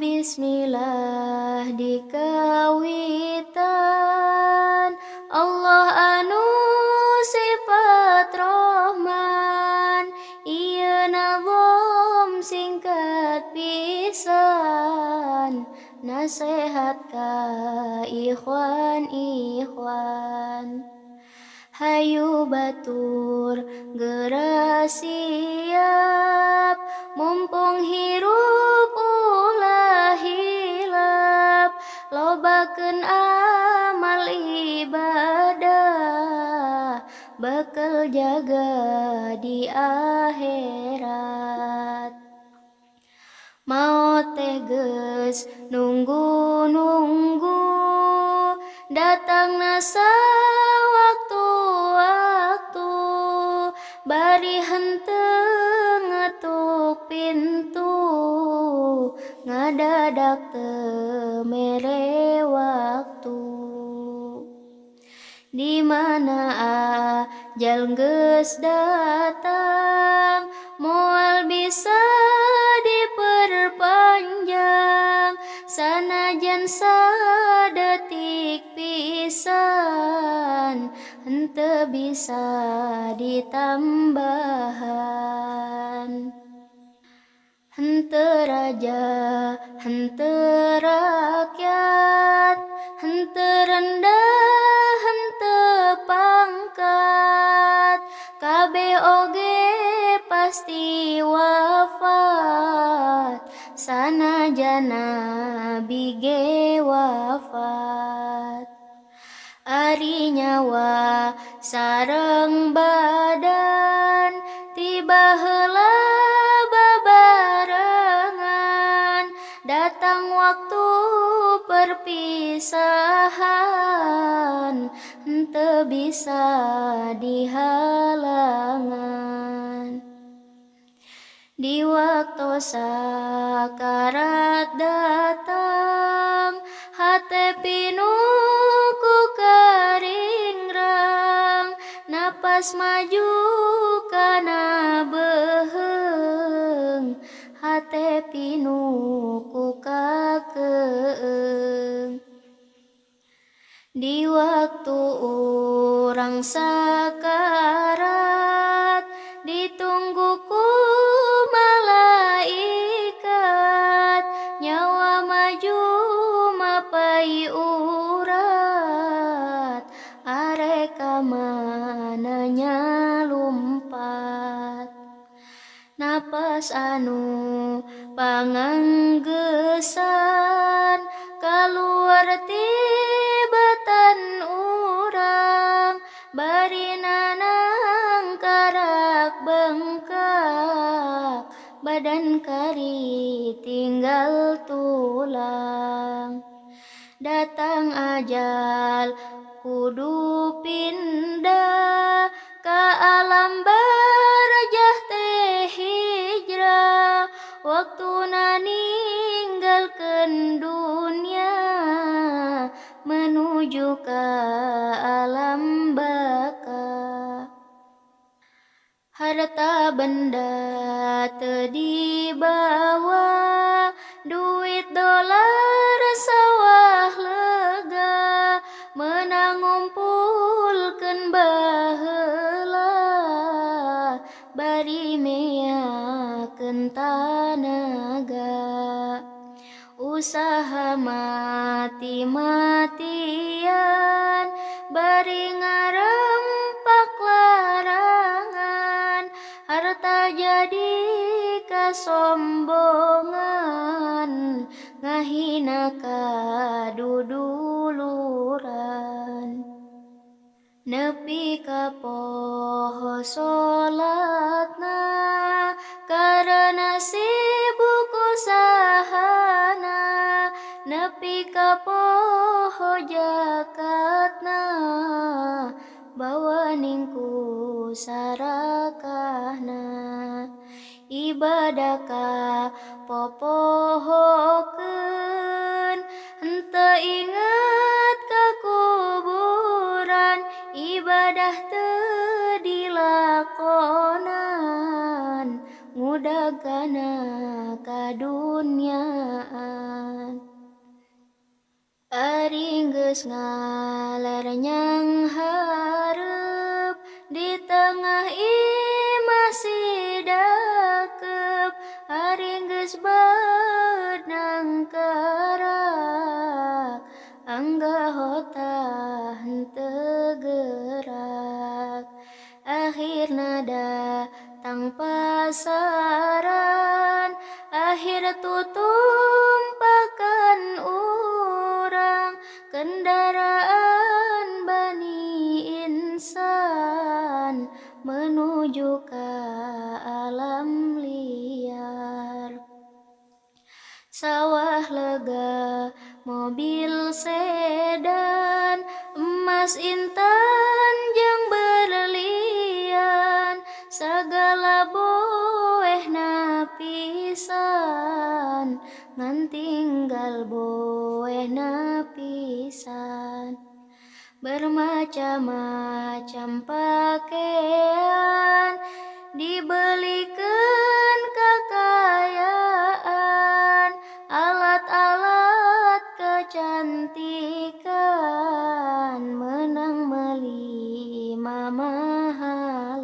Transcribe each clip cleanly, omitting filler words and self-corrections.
Bismillah dikawitan Allah anu sifat Rahman ieu nazam singkat pisan nasehat ka ikhwan hayu batur geura siap mumpung hirup ulah hilap lobakeun amal ibadah bekal jaga di akhirat maot teh geus nunggu-nunggu datangna sawaktu-waktu bari henteu ngetuk pintu ngadadak teu mere waktu di mana ajal geus datang moal bisa diperpanjang sanajan sadetik pisan henteu bisa ditambahan henteu raja henteu rakyat henteu rendah henteu pangkat kabeh oge pasti wafat sanajan nabi ge wafat ari nyawa sareng badan tiba heula babarengan datang waktu perpisahan henteu bisa dihalangan di waktu sakarat datang hate pinu ku karingrang napas maju kana beheung hate pinu ku kakeung di waktu urang sakarat ditunggu ku malaikat nyawa maju mapai urat arek ka mana nyalumpat napas anu panganggesan kaluar tibatan urang bari nanang karak bengkak badan kari tinggal tulang datang ajal kudu pindah ka alam barjah teh hijrah waktuna ninggalkeun dunia menuju ka alam baka harta benda teu dibawa duit dolar sawah lega menang ngumpulkeun baheula bari meakeun tanaga usaha mati-matian bari ngarempak larangan harta jadi kasombongan ngahina kaduduluran nepi ka poho salatna karana sibuk usahana nepi ka poho jakatna bawa ningku sarakahna ibadah ka popohokeun henteu inget ka kuburan ibadah teu dilakonan ngudag kana kadunyaan Ari geus ngaler nyang hareup di tengah imah sidakeup ari geus beunang kerak anggota henteu gerak akhirna datang pasaran akhir tutumpakan urang kendaraan Bani Insan menuju ke alam liar sawah lega mobil sedan emas intan jeung berlian segala boehna pisan ngan tinggal boehna pisan bermacam-macam pakaian dibelikeun kakayaan alat-alat kecantikan menang meuli mamahalan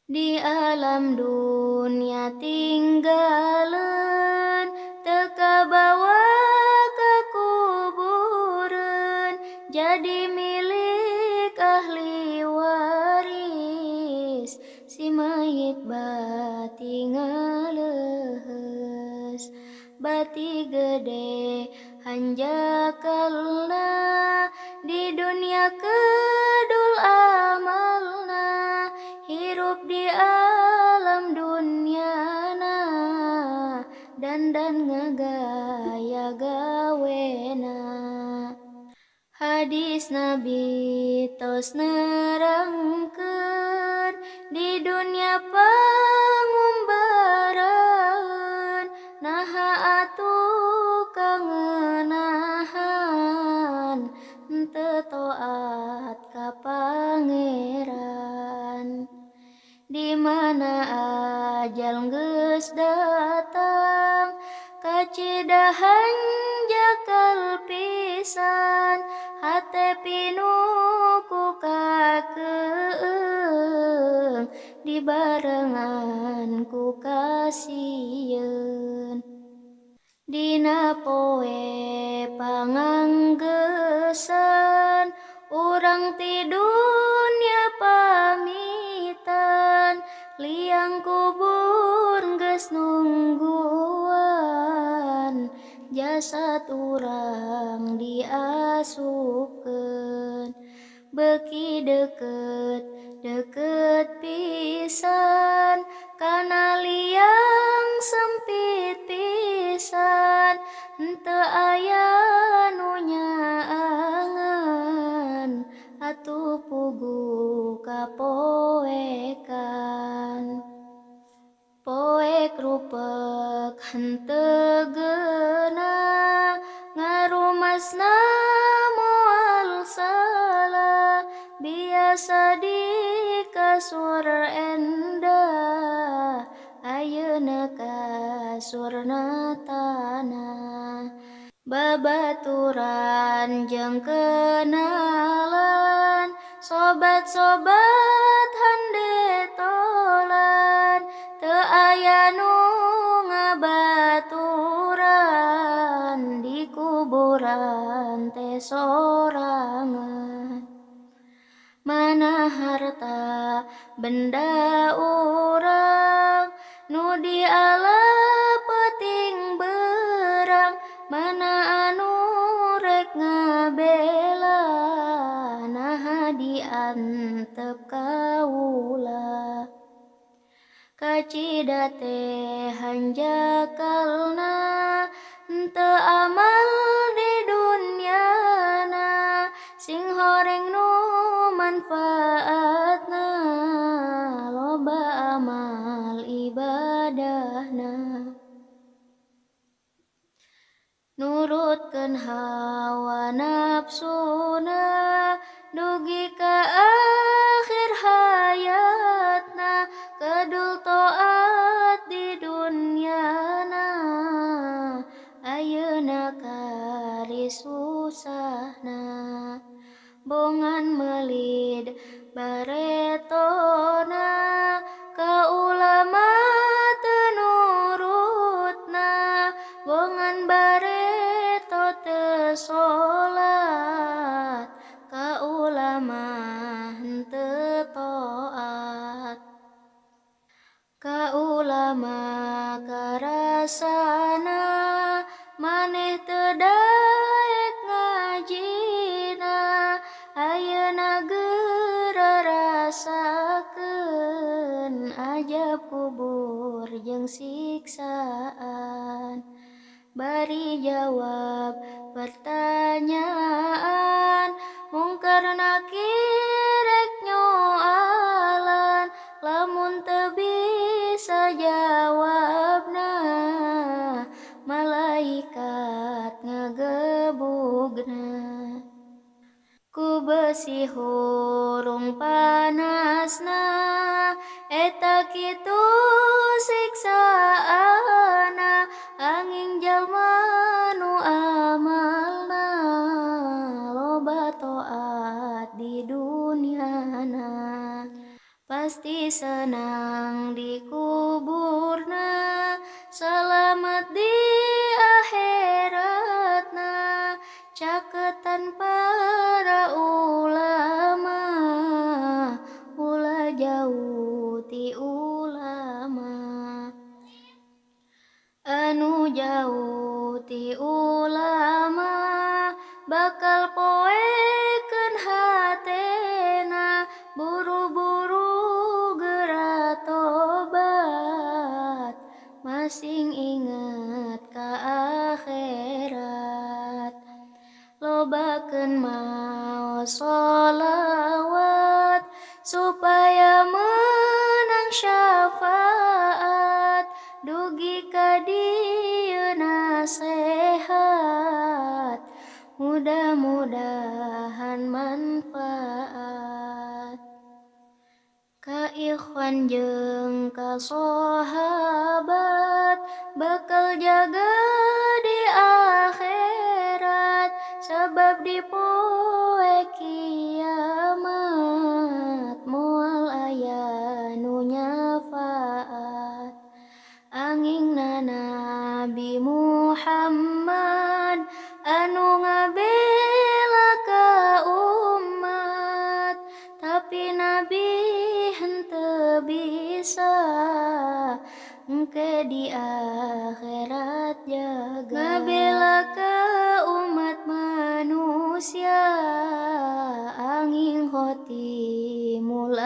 di alam dunia tinggaleun teu kabawa ka kubureun jadi milik ahli waris si mayit bati ngaleheus bati gede hanjakalna di dunia kedul amalna hirup di alam dunyana dandan ngagaya gawena hadis Nabi tos nerangkeun di dunia pangumbaran naha atuh kangenahan henteu taat ka pangeran di mana ajal geus datang kacidahan jakal pisan hate pinuku kakeung dibarengan ku kasieun dina poe panganggeusan urang ti dunya pamitan liang kubur geus nungguan jasad urang diasupkeun beuki deukeut pisan kana liang sempit pisan henteu aya nu nyaangan atuh pugu kapoekan poek rupek henteu geuna ngarumasna moal salah biasa di kasur endah ayeuna kasurna tanah babaturan jeung kenalan sobat-sobat hande tolan teu aya nu ngabaturan di kuburan teh sorangan mana harta benda urang nu dialap peuting beurang mana anu rek ngabela naha diantep kaula kacida teh hanjakalna henteu amal di dunyana sing horeng nu manfaatna loba amal ibadahna nurutkeun hawa nafsuna dugi ka akhir hayatna kedul taat di dunyana ayeuna kari susahna bongan melid baretona ka ulama tenurutna bongan bareto teu salat ka ulama henteu taat ka ulama karasana maneh teu daek ngajina ayeuna geura rasakeun ajab kubur jeung siksaan bari jawab pertanyaan mungkar nakir rek nyoalan lamun teu bisa jawabna malaikat ngagebugna ku besi hurung panasna eta kitu siksaana angin jalma nu amalna loba taat di dunyana pasti senang di kuburna selamat di akhiratna caketan para ulama ulah jauh ti ulama anu jauh ti ulama bakal poekeun hatena buru-buru geura tobat masing inget ka akhirat lobakeun maos sholawat supaya menang syafaat dugi ka dieu nasehat mudah-mudahan manfaat ka ikhwan jeung ka sahabat bakal jaga di akhirat sebab di poe kiamat moal aya nu nyafaat angingna Nabi Muhammad anu ngabela ka umat tapi Nabi henteu bisa engke di akhirat jaga ngabela ka umat manusia angin khotimul